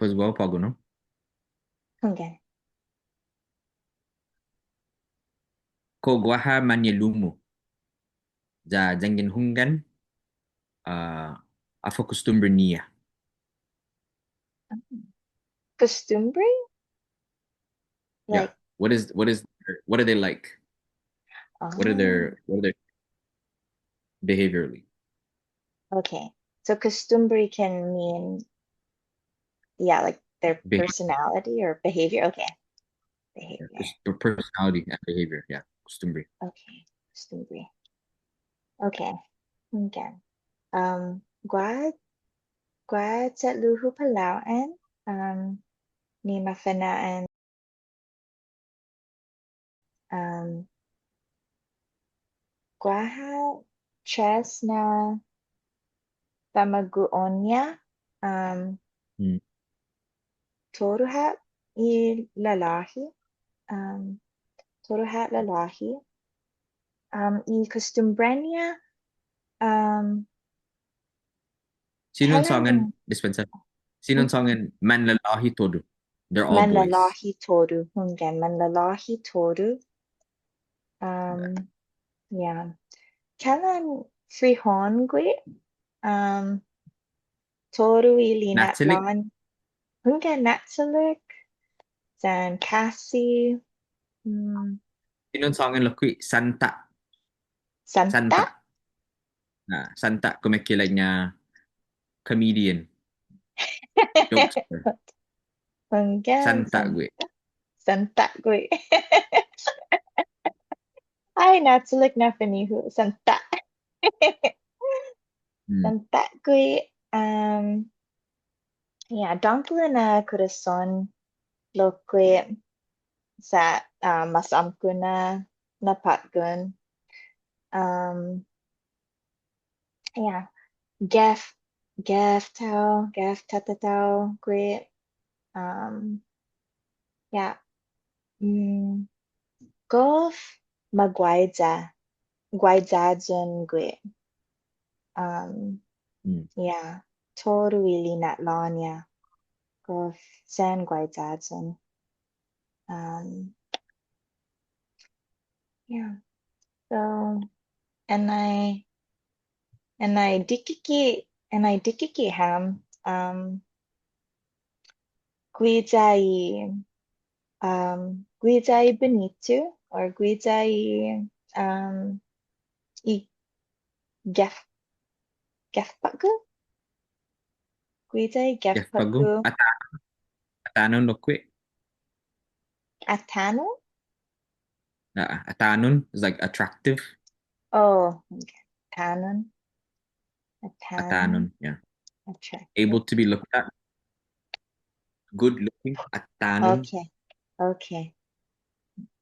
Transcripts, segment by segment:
as well, påtgon, no? Hunggan. Ko guaha mañe'lu-mu. Ja jangan hunggan afo costumbre niya. Costumbre? Yeah. Like, What are they like? What are oh, their behaviorally? okay. So costumbre can mean, yeah, like their Behavior, personality or behavior. Okay. Behavior. just their personality and behavior. Yeah, costumbre. Okay. Costumbre. Okay. Hunggan. Gua tatå-hu palao'an. Ni mafanaan. Guaha tres na pamagu'onya. Hmm. Toruhat I lalaki. Toruhat lalaki. I costumbrenya. Sinong songan Kailan dispensa? Sinong songan manlalahi todo? They're all boys. manlalahi toru. Hunggan manlalahi toru. Yeah. Kailan frihòn gwi. Toru I Natalie, linatlan. Hunggan natalik. Then Cassie. sinong songan lokui santá. Santá. Santá. Nah, santá como que niya comedian. Jokester. Hunggan Santá gue. Santá gwi. Ay, natalik na finihu. Santá. Hmm. Santá gwi. Yeah, dunkle na corazon lo gwi sa masamko na påtgon. Yeah, gaf tatatao gwi. Yeah. Golf guaidza gwi. Yeah, toru ilinatlan niya. Golf sen guaidza. Yeah. So and I dikiki ham guidza guidza bonito or guidza I gefpagu guidza Yes, pago. gefpagu Atanon lokui. atanon. Atanon is like attractive. Oh, okay. Atanon. Atanon, yeah. Attractive. Able to be looked at. Good looking. Atanon. Okay.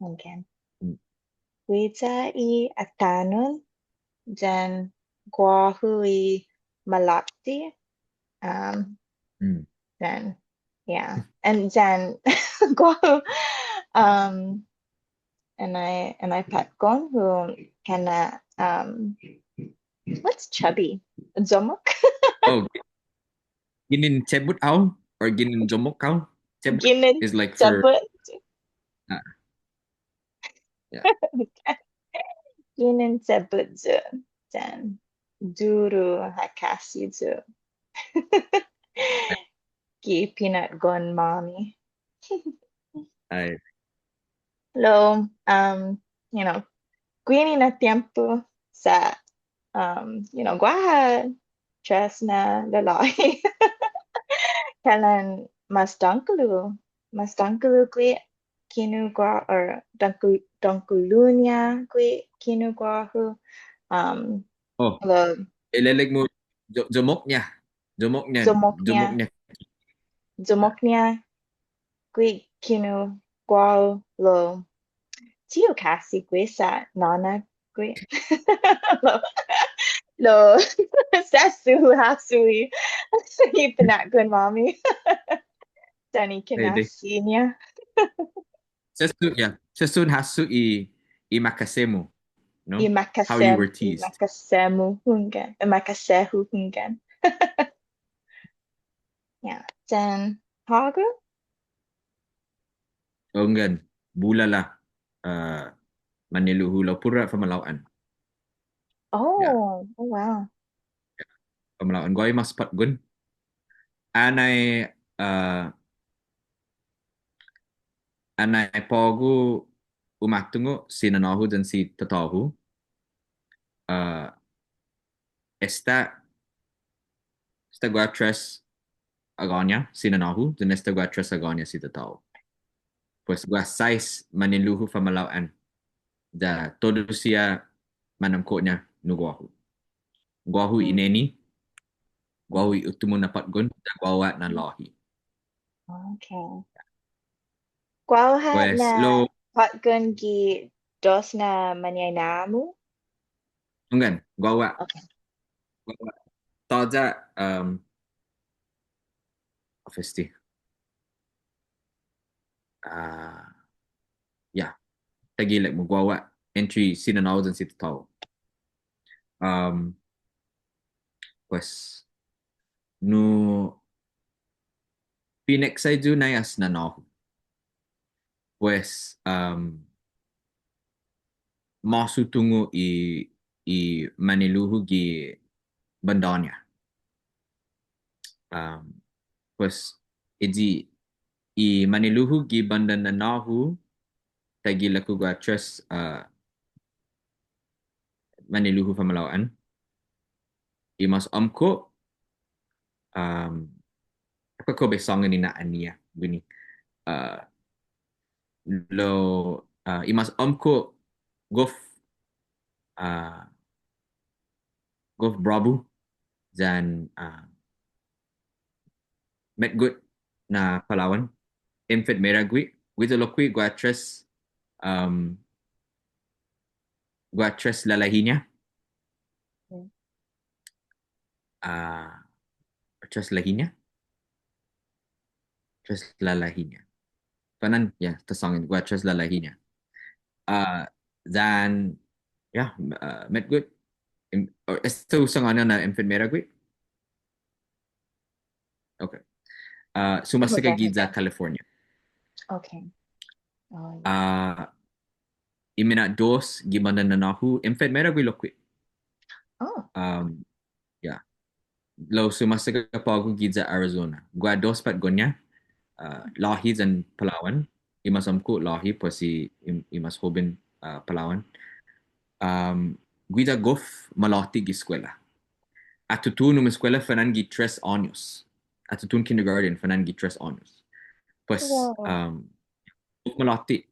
Again. Hmm. Guidza I atanon. Then guaha I malati. Then yeah, and then guaha. And I påtgon who kinda what's chubby? Zomok? Oh, ginen chebot how or ginen jomok how? Chebot Ginen is like for chebot. yeah. Ginen chebot zo. Then duru hakasi zo. Ki peanut gun mommy. I Lo, guini na tiempo sa, guaha tres na lalaki. Kailan mas dunkulu gwi kinu gua or dunkulunya gwi kinu guahu. oh Lo, ilalig mo jomok niya. Jomok niya. zomoknya, Jomok niya. zomoknya gwi kinu guau lo. Tio kasi gwi sa nana gwi. lo sasu hasui ipinakun mommy. Dani Pwede. kinasi niya. Sesun hasu i makasemo. No? How you were teased. Imakasemu hungan. Imakasehu hungan. Yeah. Then Haga? Enggan, bulala. Uh, mañe'lu-hu lo pura famalao'an. Ya, Oh wow. famalao'an. Goi mas påtgon. Anay, anay pogu umatungo si nanå-hu dan si tatå-hu. Uh, esta gua tres agonia si nanå-hu dan esta gua tres agonia si tatå-hu. Pues gua sais mañe'lu-hu famalao'an. Da todo sia manamko'nya no guahu. Guahu Mm, ineni, guahu utumo na påtgon, da guawa na lahi. okay. Guaha na Pues lo, påtgon gi dos na mañe'lon-måmi? enggan, guawa, Okay. guawa. Taja, festi. Uh, ya, tagilek mo guawa. Entry sinanaw dan si tao. Um, pues, no, pinexaidu na yas nanå-hu. Pues, masutungo i maniluhu gi bandannya. Um, pues, i maniluhu gi bandan nanå-hu tagi laku gua tres maniluhu famalao'an. I mas amko apa ko besongan ni na ania guni. Uh, lo i mas amko gof uh, gof brabu dan met good na Palawan. Infant merah gui to lokui um, gua tres lalahinya. Mm. Uh, tres lahinya. Tres lalahinya. Panan ya tersangin gua tres lalahinya. Uh, dan ya met good. Esto usang ano na infant merah gui. Okay. Sumasa ka Hoben, gid hoben. California. Okay. Oh yeah. Uh, imina dos gimana nanå-hu infant merah gui lokui. Oh. Um, ya. Lo sumasa ka pa ako gid Arizona. Gua dos pat gonya. Lahi dan Palawan. Imas amku lahi po si imas hoben Palawan. Guida gof malati gi eskwela. Atutun um eskwela fanan gi 3 años. Atutun kindergarten fanan gi 3 años. Pues Wow. gof malati.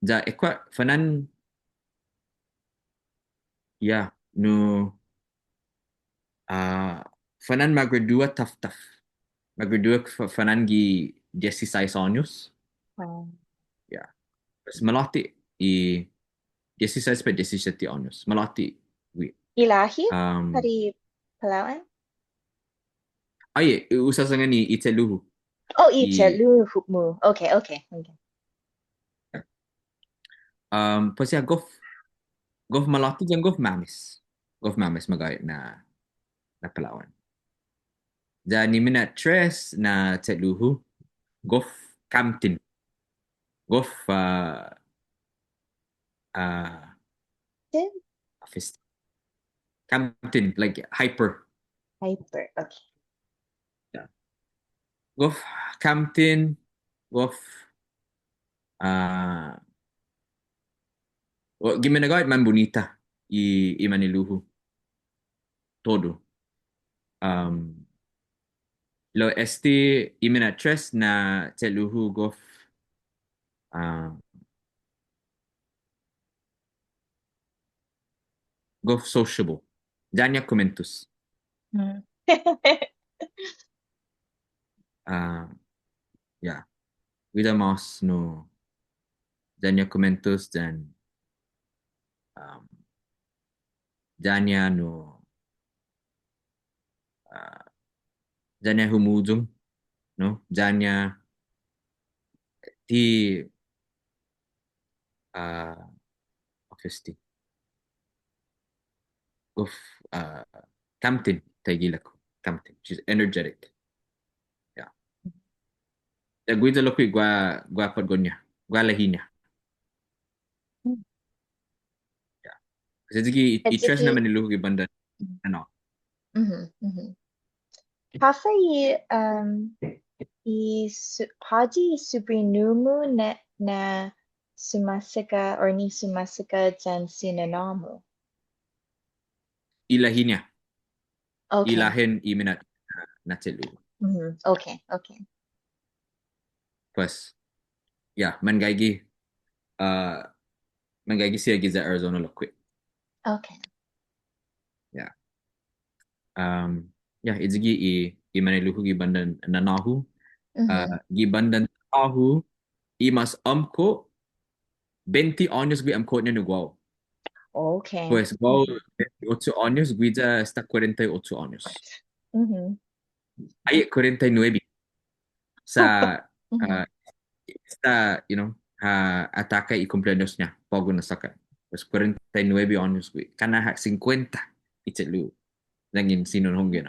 Ja ekwa fanan ya no uh, fanan magradua taf-taf. Magradua fanan gi 16 años. Wow. Ya. Pues malati i 16 pa 17 años. Malati. Oui. Ilahi? Um, Hari Palawan? usa sa nga ni Iteluhu. Oh, I, mañe'lu-hu. Okay, okay. Okay. pues ya, gof malati dyan, gof mamis. Gof mamis magay na Palawan. Dyan ni mina tres na Teluhu, gof kamtin. Gof uh, Then fist. Kamtin, like hyper. hyper. Okay. Yeah. Gof kamtin, gof uh, giminagawit man bonita i Maniluhu. Todo. Um, lo esti imina tres na Teluhu gof uh, gof sociable. Danya komentus. Mm. Uh, yeah. Vida mas no Danya komentus dan um, Danya no uh, Danya humudum no Danya ti ofesti gof kamtin tagilako kamtin. She's energetic. Yeah. guida lo qui gua påtgon gua lahinya. Kasi i tres Edzeki. naman niluhu gi bandan ano. Mhm, mhm. Hasa haji subrinumu na sumasika or ni sumasika dyan sinanamu. Ilahinya. Okay. Ilahin iminat na tiluhu. Okay, okay. Pues, mangaigi uh mangaigi siya gi za Arizona lo qui. Okay. Yeah. Idzigi i maniluhu gi bandan nanå-hu. Mm-hmm. Gi bandan tatå-hu i mas amko 20 años gui amko niya nuguaw. Okay. Pues guaw 28 años guida hasta 48 años. Mm-hmm. Ay 49 sa Mm-hmm. uh, esta, ataca y cumpleaños niya. Pogo na saka. Pues 49 años gui. Kana 50 itelu. Dangin sinunhong yun.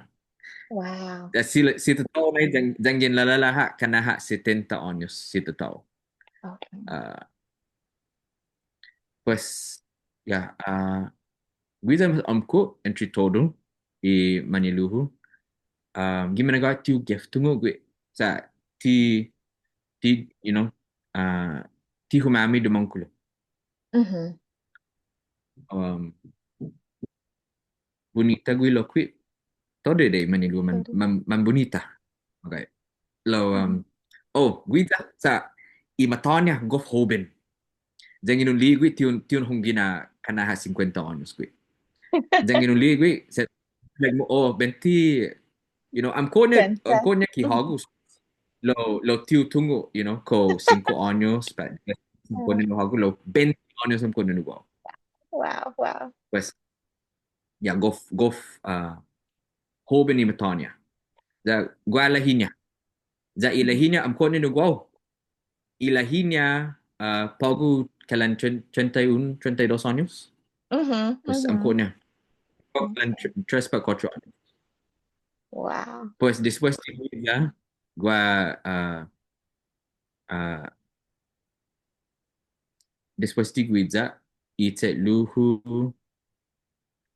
Wow. Si totoo na dangin lalalaha kana 70 años si totoo. Okay. Uh, pues, guida amko entry todo i mañe'lu-hu. Gimana ga tiu gift tungo gue sa ti ti uh, ti humami dumangkulo. Mm-hmm. Um, bonita gue lo qui todo de mañe'lu man bonita. Okay. Lo Mm-hmm. guida sa i matanya gof hoben. Jangan li gue tiun hongina kana 50 años gue. Jangan li gue sa like mo benti Santa. am konya ki Mm-hmm. hagus lo tiu tungo, ko 5 años, pa 5 Uh, nino hago, lo 20 años am konya nugo. wow, wow. Pues, gof, hoben ni matanya. Da gualahinya. Da Mm-hmm. ilahinya am konya nugo. Ilahinya, pagu kalan 31, 32 años. Mm-hmm. Pues am Mm-hmm. konya. Kalan Okay. 3 pa 4 años. Wow. Pues después de ella, gua, uh, después de guiza, ite luhu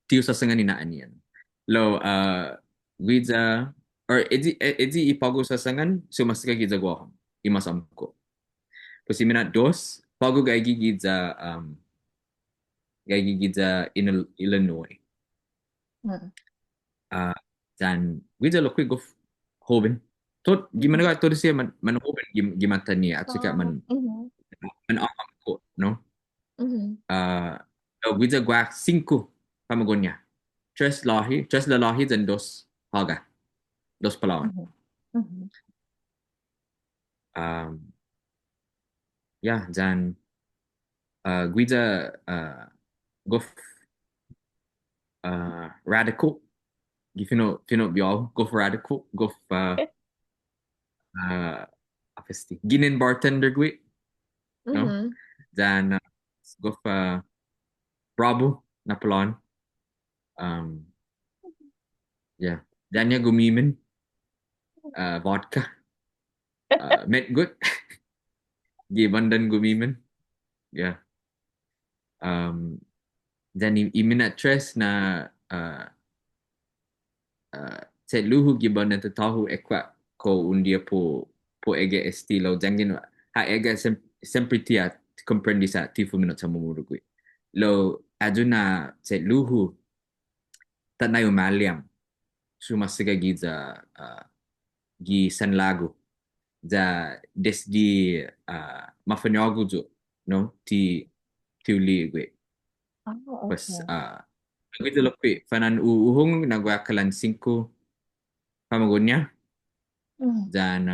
tiu sasangan inaan yan. Lo, guiza, or edi ipago sasangan, sumasaka giza guaha, imasam ko. Pues minat dos, pago gaigi giza in Illinois. Mm-hmm. Dan guiza lo quick of hoben. Tot, gimana ka, todo siya man hoben gimata niya, at saka Wow. Mm-hmm. man aham ko, no? Mm-hmm. Guiza gua 5 pamagonya. Tres lalahi dan dos haga, dos palawan. Mm-hmm. Mm-hmm. Um, dan guida gof radical. Fino biol gof radical gof apa sti ginen bartender gwi, no? Mm-hmm. Dan gof bravo napolon. Um, Dan niya gumimin vodka met good gibandan gumimin. Yeah. Um, dan iminat tres na se luhu giban na tatå-hu ekwa ko un dia po ege estilo jangin ha ega sempre tia comprendi sa tifu minut sa mumuru kui lo aduna se luhu tanayo maliam sumasiga giza gi San Lago da desdi mafanyogu jo, no ti uli gwe Oh, pues okay. gitu lo kui fanan uhung nagwakalan 5 pamagonya Mm-hmm. dan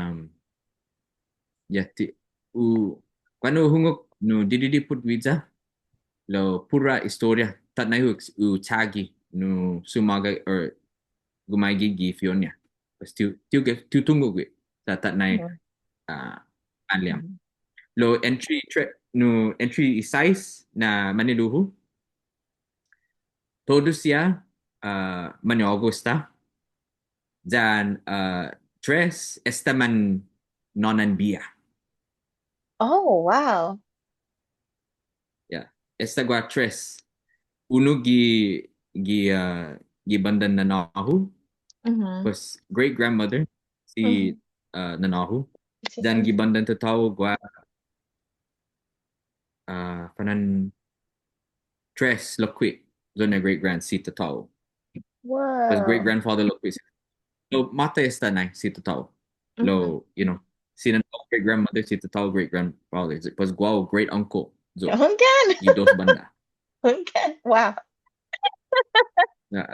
ti quando hungok no didi put visa lo pura historia tat na chagi no sumaga or gumagi gi fionia pas tiu tungo gue tat na aliam Mm-hmm. lo entry size na mañe'lu-hu todo siya manyogo esta dan tres esta nonan biha. Oh, wow. Yeah. Esta gua tres. Uno gi bandan nanå-hu. Mm-hmm. Pues great grandmother si Mm-hmm. nanå-hu. It's just Dan gi something. bandan tatå gua panan tres loqui. Zona great grand si tatå. Pues great Whoa. grandfather loqui. Lo mata esta nai si tatå. Mm-hmm. Lo, si nanå great grandmother si tatå great grandfather. Pues guau great uncle. Zo. Hunggan. Gi dos banda. Hunggan. Wow. Yeah.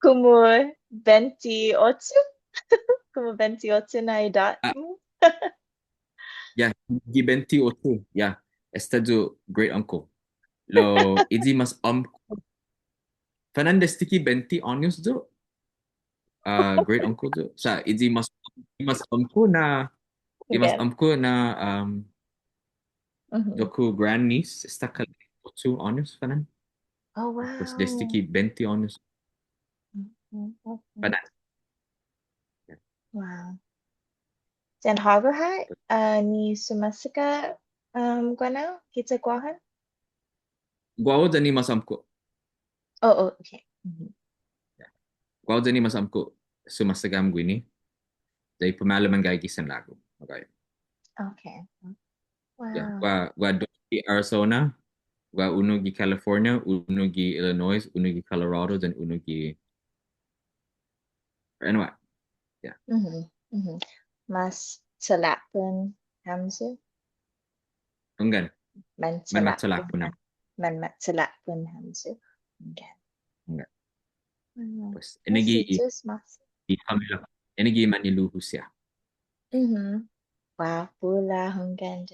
Como 28? Como 28 na edad Ah, mo? yeah, gi 28. Yeah. Esta zo great uncle. Lo idi mas Fernandez tiki 20 años zo. Great uncle zo. Sa idi mas amko na Hunggan. Mm-hmm. doku grandniece está cali 8 años Fernand. Oh, Pues wow. destiki 20 años Mhm, okay. Fernand. Wow. Then Harbourhat, ni sumasaka guano? Kita guahan? Guau dani mas amko. Oh, oh, okay. Mhm. Guau dani mas amko sumasagam gwini. Dahil pamalaman gaya gisan lago. Okay. Okay. Yeah. Wow. Gua do gi Arizona, gua uno gi California, uno gi Illinois, uno gi Colorado, dan uno gi anyway. Yeah. Mm-hmm. Mm-hmm. Mas selapun hamzu? Enggan. Man Man selapun matsalak po na. ham. Man mat selapun hamzu. Okay. Enggan. Wow. Pues That's enegi just mas. i pamilya. Enegi mañe'lu-hu siya. Mm-hmm. Wow. Pula hunggan